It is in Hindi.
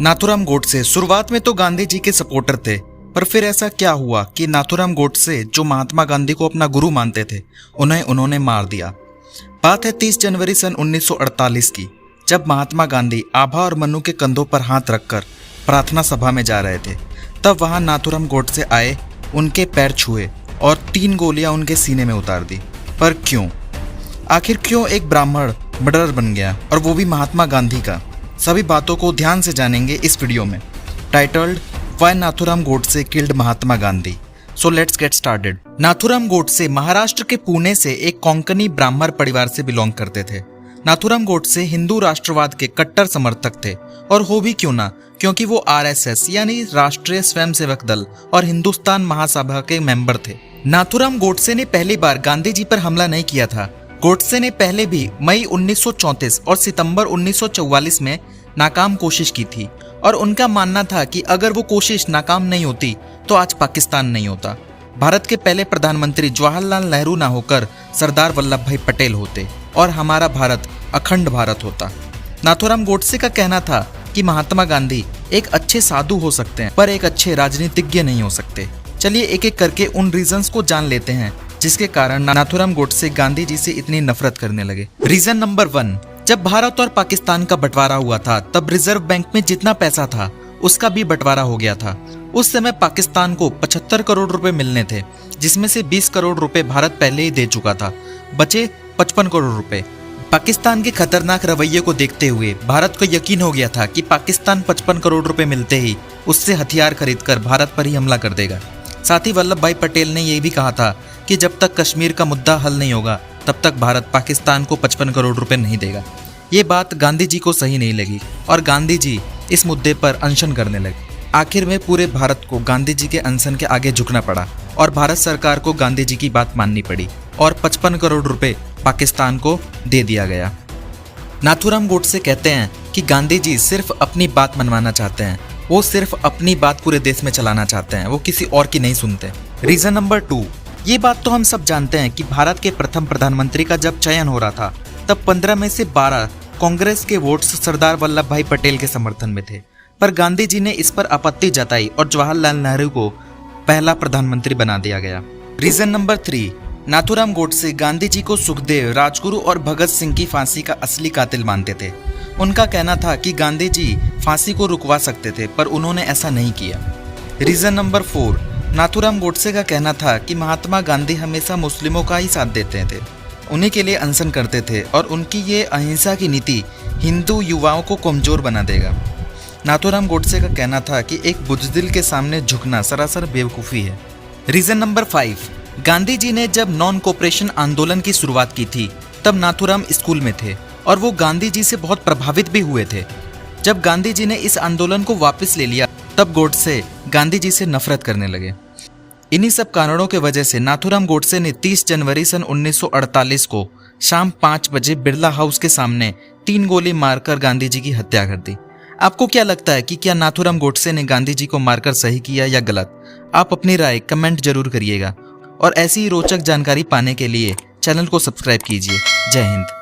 नाथूराम गोडसे शुरुआत में तो गांधी जी के सपोर्टर थे, पर फिर ऐसा क्या हुआ कि नाथूराम गोडसे जो महात्मा गांधी को अपना गुरु मानते थे उन्होंने मार दिया। बात है 30 जनवरी सन 1948 की, जब महात्मा गांधी आभा और मन्नू के कंधों पर हाथ रखकर प्रार्थना सभा में जा रहे थे। तब वहां नाथूराम गोडसे आए, उनके पैर छुए और 3 गोलियां उनके सीने में उतार दी। पर क्यों? आखिर क्यों एक ब्राह्मण मर्डरर बन गया, और वो भी महात्मा गांधी का? सभी बातों को ध्यान से जानेंगे इस वीडियो में, titled why Nathuram Godse killed Mahatma Gandhi. So let's get started. Nathuram Godse Maharashtra के पुणे से एक कोंकणी ब्राह्मण परिवार से बिलोंग करते थे। नाथूराम गोडसे हिंदू राष्ट्रवाद के कट्टर समर्थक थे, और हो भी क्यों ना, क्योंकि वो आरएसएस यानी राष्ट्रीय स्वयंसेवक दल और हिंदुस्तान महासभा के मेंबर थे। नाथूराम गोडसे ने पहली बार गांधी जी पर हमला नहीं किया था। गोडसे ने पहले भी मई 1934 और सितंबर 1944 में नाकाम कोशिश की थी, और उनका मानना था कि अगर वो कोशिश नाकाम नहीं होती तो आज पाकिस्तान नहीं होता। भारत के पहले प्रधानमंत्री जवाहरलाल नेहरू ना होकर सरदार वल्लभ भाई पटेल होते, और हमारा भारत अखंड भारत होता। नाथूराम गोडसे का कहना था कि महात्मा गांधी एक अच्छे साधु हो सकते हैं, पर एक अच्छे राजनीतिज्ञ नहीं हो सकते। चलिए एक एक करके उन रीजंस को जान लेते हैं जिसके कारण नाथूराम गोडसे गांधी जी से इतनी नफरत करने लगे। रीजन नंबर 1, जब भारत और पाकिस्तान का बंटवारा हुआ था तब रिजर्व बैंक में जितना पैसा था उसका भी बंटवारा हो गया था। उस समय पाकिस्तान को 75 करोड़ रुपए मिलने थे, जिसमें से 20 करोड़ रुपए भारत पहले ही दे चुका था, बचे 55 करोड़ रुपए। पाकिस्तान के खतरनाक रवैये को देखते हुए भारत को यकीन हो गया था कि पाकिस्तान 55 करोड़ रुपए मिलते ही उससे हथियार खरीदकर भारत पर ही हमला कर देगा। साथ ही वल्लभ भाई पटेल ने यह भी कहा था कि जब तक कश्मीर का मुद्दा हल नहीं होगा तब तक भारत पाकिस्तान को 55 करोड़ रुपए नहीं देगा। ये बात गांधी जी को सही नहीं लगी और गांधी जी इस मुद्दे पर अनशन करने लगे। आखिर में पूरे भारत को गांधी जी के अनशन के आगे झुकना पड़ा और भारत सरकार को गांधी जी की बात माननी पड़ी और 55 करोड़ रुपए पाकिस्तान को दे दिया गया। नाथूराम गोडसे कहते हैं कि गांधी जी सिर्फ अपनी बात मनवाना चाहते हैं, वो सिर्फ अपनी बात पूरे देश में चलाना चाहते हैं, वो किसी और की नहीं सुनते। रीजन नंबर 2, ये बात तो हम सब जानते हैं कि भारत के प्रथम प्रधानमंत्री का जब चयन हो रहा था तब 15 में से 12 कांग्रेस के वोट्स सरदार वल्लभ भाई पटेल के समर्थन में थे, पर गांधी जी ने इस पर आपत्ति जताई और जवाहरलाल नेहरू को पहला प्रधानमंत्री बना दिया गया। रीजन नंबर 3, नाथूराम गोडसे गांधी जी को सुखदेव, राजगुरु और भगत सिंह की फांसी का असली कातिल मानते थे। उनका कहना था कि गांधी जी फांसी को रुकवा सकते थे, पर उन्होंने ऐसा नहीं किया। रीजन नंबर 4, नाथूराम गोडसे का कहना था कि महात्मा गांधी हमेशा मुस्लिमों का ही साथ देते थे, उन्हीं के लिए अनशन करते थे, और उनकी ये अहिंसा की नीति हिंदू युवाओं को कमजोर बना देगा। नाथूराम गोडसे का कहना था कि एक बुज़दिल के सामने झुकना सरासर बेवकूफ़ी है। रीजन नंबर 5, गांधी जी ने जब नॉन कोऑपरेशन आंदोलन की शुरुआत की थी तब नाथूराम स्कूल में थे और वो गांधी जी से बहुत प्रभावित भी हुए थे। जब गांधी जी ने इस आंदोलन को वापस ले लिया तब गोडसे गांधी जी से नफरत करने लगे। इन्हीं सब कारणों के वजह से नाथूराम गोडसे ने 30 जनवरी सन 1948 को शाम 5 बजे बिरला हाउस के सामने 3 गोली मारकर गांधी जी की हत्या कर दी। आपको क्या लगता है कि क्या नाथूराम गोडसे ने गांधी जी को मारकर सही किया या गलत? आप अपनी राय कमेंट जरूर करिएगा, और ऐसी ही रोचक जानकारी पाने के लिए चैनल को सब्सक्राइब कीजिए। जय हिंद।